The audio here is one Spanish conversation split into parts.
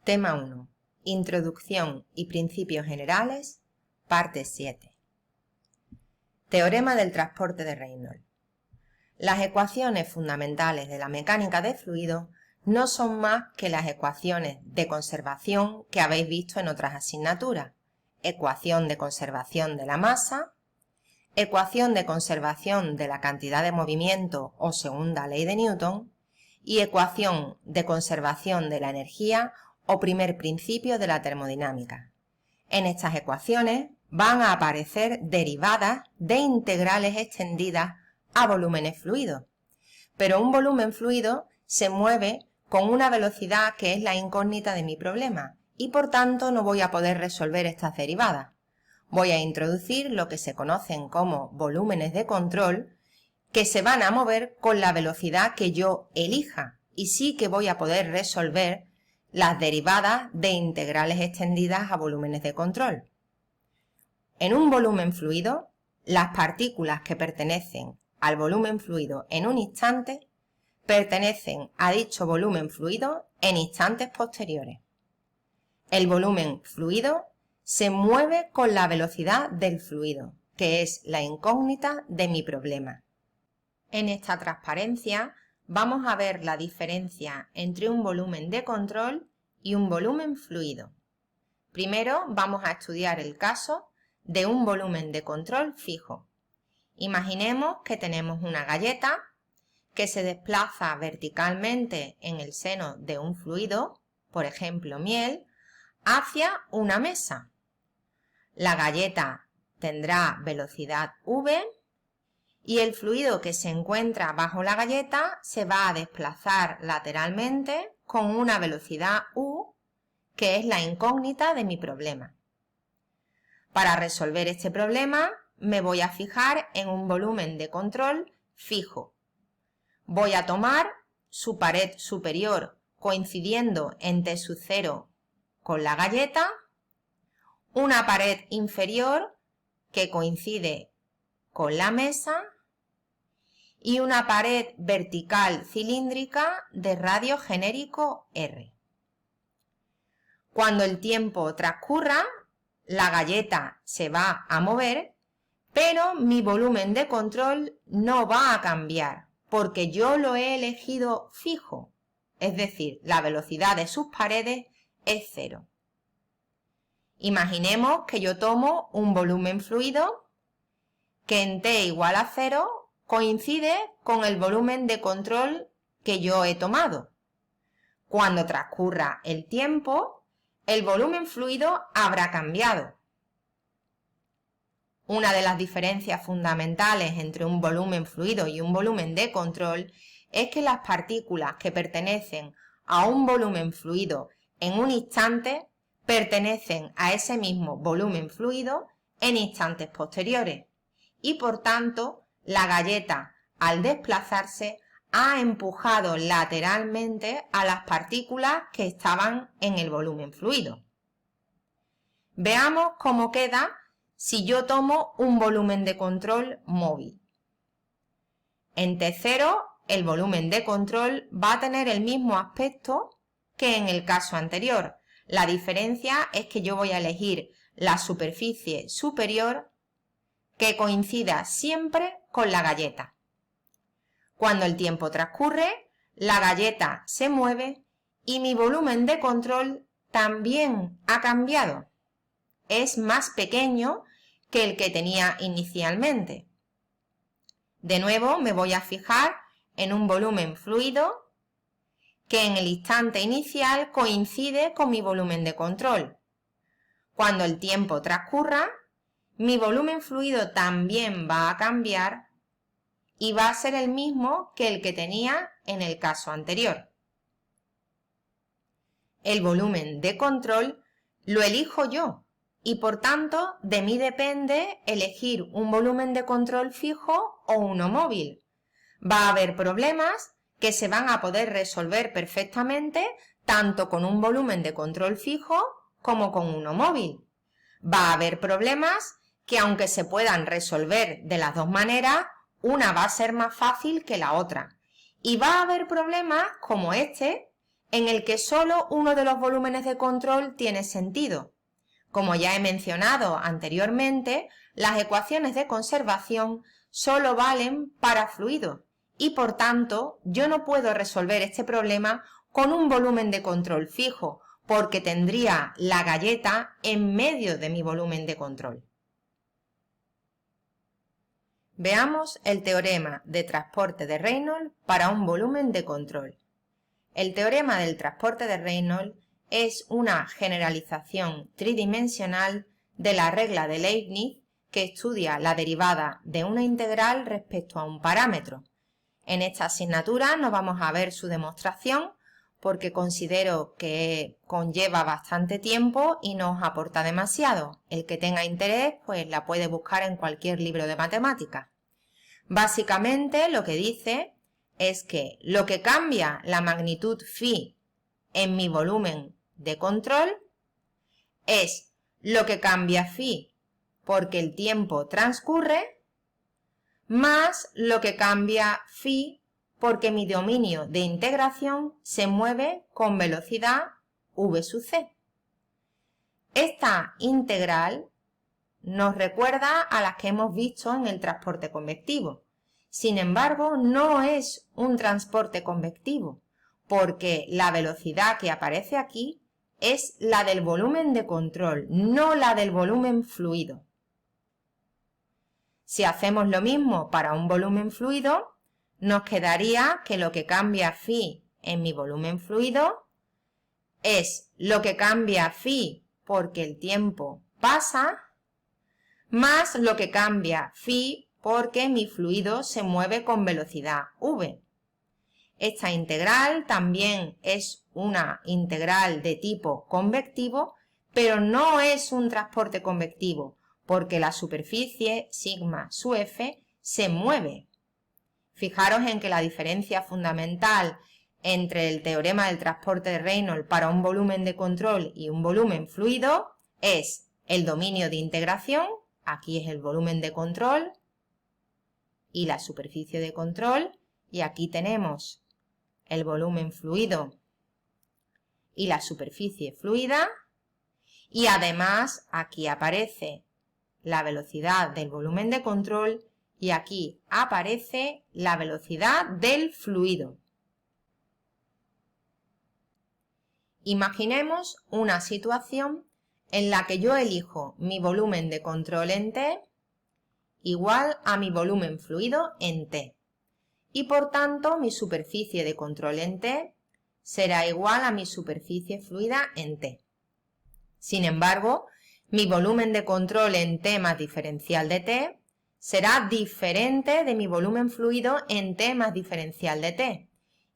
Tema 1. Introducción y principios generales, parte 7. Teorema del transporte de Reynolds. Las ecuaciones fundamentales de la mecánica de fluidos no son más que las ecuaciones de conservación que habéis visto en otras asignaturas. Ecuación de conservación de la masa, ecuación de conservación de la cantidad de movimiento o segunda ley de Newton y ecuación de conservación de la energía o primer principio de la termodinámica. En estas ecuaciones van a aparecer derivadas de integrales extendidas a volúmenes fluidos, pero un volumen fluido se mueve con una velocidad que es la incógnita de mi problema y por tanto no voy a poder resolver estas derivadas. Voy a introducir lo que se conocen como volúmenes de control que se van a mover con la velocidad que yo elija y sí que voy a poder resolver las derivadas de integrales extendidas a volúmenes de control. En un volumen fluido, las partículas que pertenecen al volumen fluido en un instante pertenecen a dicho volumen fluido en instantes posteriores. El volumen fluido se mueve con la velocidad del fluido, que es la incógnita de mi problema. En esta transparencia vamos a ver la diferencia entre un volumen de control y un volumen fluido. Primero vamos a estudiar el caso de un volumen de control fijo. Imaginemos que tenemos una galleta que se desplaza verticalmente en el seno de un fluido, por ejemplo miel, hacia una mesa. La galleta tendrá velocidad v y el fluido que se encuentra bajo la galleta se va a desplazar lateralmente con una velocidad u, que es la incógnita de mi problema. Para resolver este problema me voy a fijar en un volumen de control fijo. Voy a tomar su pared superior coincidiendo en T sub 0 con la galleta, una pared inferior que coincide con la mesa y una pared vertical cilíndrica de radio genérico R. Cuando el tiempo transcurra, la galleta se va a mover, pero mi volumen de control no va a cambiar porque yo lo he elegido fijo, es decir, la velocidad de sus paredes es 0. Imaginemos que yo tomo un volumen fluido que en t igual a 0 coincide con el volumen de control que yo he tomado. Cuando transcurra el tiempo, el volumen fluido habrá cambiado. Una de las diferencias fundamentales entre un volumen fluido y un volumen de control es que las partículas que pertenecen a un volumen fluido en un instante pertenecen a ese mismo volumen fluido en instantes posteriores y por tanto la galleta al desplazarse ha empujado lateralmente a las partículas que estaban en el volumen fluido. Veamos cómo queda si yo tomo un volumen de control móvil. En T0 el volumen de control va a tener el mismo aspecto que en el caso anterior. La diferencia es que yo voy a elegir la superficie superior que coincida siempre con la galleta. Cuando el tiempo transcurre, la galleta se mueve y mi volumen de control también ha cambiado. Es más pequeño que el que tenía inicialmente. De nuevo me voy a fijar en un volumen fluido que en el instante inicial coincide con mi volumen de control. Cuando el tiempo transcurra, mi volumen fluido también va a cambiar y va a ser el mismo que el que tenía en el caso anterior. El volumen de control lo elijo yo y por tanto de mí depende elegir un volumen de control fijo o uno móvil. Va a haber problemas que se van a poder resolver perfectamente tanto con un volumen de control fijo como con uno móvil. Va a haber problemas que aunque se puedan resolver de las dos maneras, una va a ser más fácil que la otra. Y va a haber problemas como este en el que solo uno de los volúmenes de control tiene sentido. Como ya he mencionado anteriormente, las ecuaciones de conservación solo valen para fluidos y por tanto yo no puedo resolver este problema con un volumen de control fijo, porque tendría la galleta en medio de mi volumen de control. Veamos el teorema de transporte de Reynolds para un volumen de control. El teorema del transporte de Reynolds es una generalización tridimensional de la regla de Leibniz que estudia la derivada de una integral respecto a un parámetro. En esta asignatura no vamos a ver su demostración porque considero que conlleva bastante tiempo y no os aporta demasiado. El que tenga interés pues la puede buscar en cualquier libro de matemáticas. Básicamente lo que dice es que lo que cambia la magnitud phi en mi volumen de control es lo que cambia phi porque el tiempo transcurre más lo que cambia phi porque mi dominio de integración se mueve con velocidad v sub c. Esta integral nos recuerda a las que hemos visto en el transporte convectivo. Sin embargo, no es un transporte convectivo, porque la velocidad que aparece aquí es la del volumen de control, no la del volumen fluido. Si hacemos lo mismo para un volumen fluido, nos quedaría que lo que cambia phi en mi volumen fluido es lo que cambia phi porque el tiempo pasa, más lo que cambia phi porque mi fluido se mueve con velocidad v. Esta integral también es una integral de tipo convectivo, pero no es un transporte convectivo, porque la superficie sigma sub f se mueve. Fijaros en que la diferencia fundamental entre el teorema del transporte de Reynolds para un volumen de control y un volumen fluido es el dominio de integración, aquí es el volumen de control y la superficie de control, y aquí tenemos el volumen fluido y la superficie fluida, y además aquí aparece la velocidad del volumen de control y aquí aparece la velocidad del fluido. Imaginemos una situación en la que yo elijo mi volumen de control en T igual a mi volumen fluido en T y por tanto mi superficie de control en T será igual a mi superficie fluida en T. Sin embargo, mi volumen de control en T más diferencial de T será diferente de mi volumen fluido en T más diferencial de T,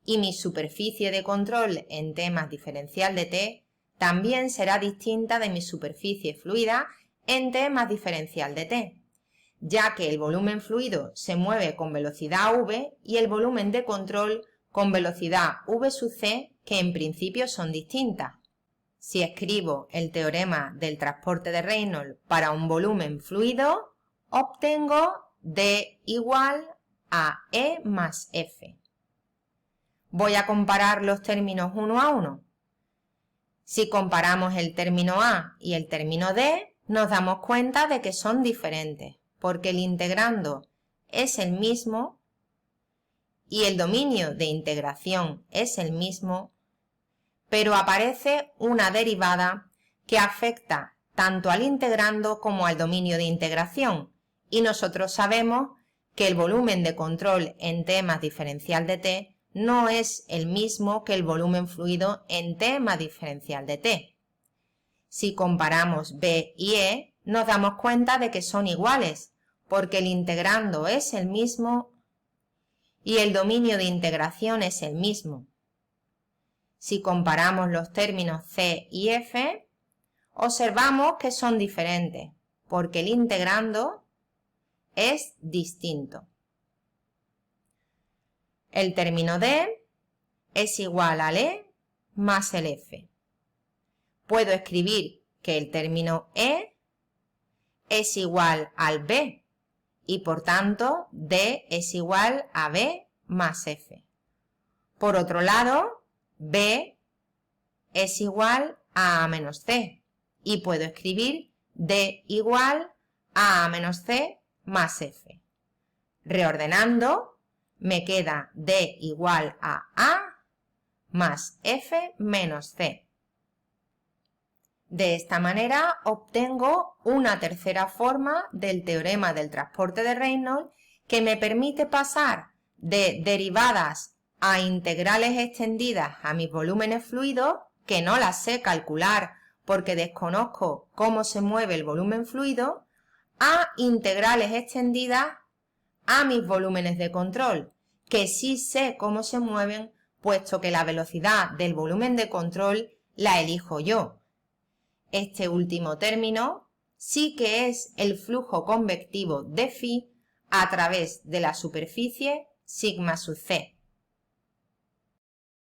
y mi superficie de control en T más diferencial de T también será distinta de mi superficie fluida en T más diferencial de T, ya que el volumen fluido se mueve con velocidad v y el volumen de control con velocidad v sub c, que en principio son distintas. Si escribo el teorema del transporte de Reynolds para un volumen fluido, obtengo D igual a E más F. Voy a comparar los términos uno a uno. Si comparamos el término A y el término D, nos damos cuenta de que son diferentes, porque el integrando es el mismo y el dominio de integración es el mismo, pero aparece una derivada que afecta tanto al integrando como al dominio de integración, y nosotros sabemos que el volumen de control en T más diferencial de T no es el mismo que el volumen fluido en T más diferencial de T. Si comparamos B y E, nos damos cuenta de que son iguales, porque el integrando es el mismo y el dominio de integración es el mismo. Si comparamos los términos C y F, observamos que son diferentes, porque el integrando es distinto. El término D es igual al E más el F. Puedo escribir que el término E es igual al B y por tanto D es igual a B más F. Por otro lado, B es igual a A menos C y puedo escribir D igual a A menos C más F. Reordenando, me queda D igual a A más F menos C. De esta manera obtengo una tercera forma del teorema del transporte de Reynolds que me permite pasar de derivadas a integrales extendidas a mis volúmenes fluidos, que no las sé calcular porque desconozco cómo se mueve el volumen fluido, a integrales extendidas a mis volúmenes de control, que sí sé cómo se mueven, puesto que la velocidad del volumen de control la elijo yo. Este último término sí que es el flujo convectivo de phi a través de la superficie sigma sub c.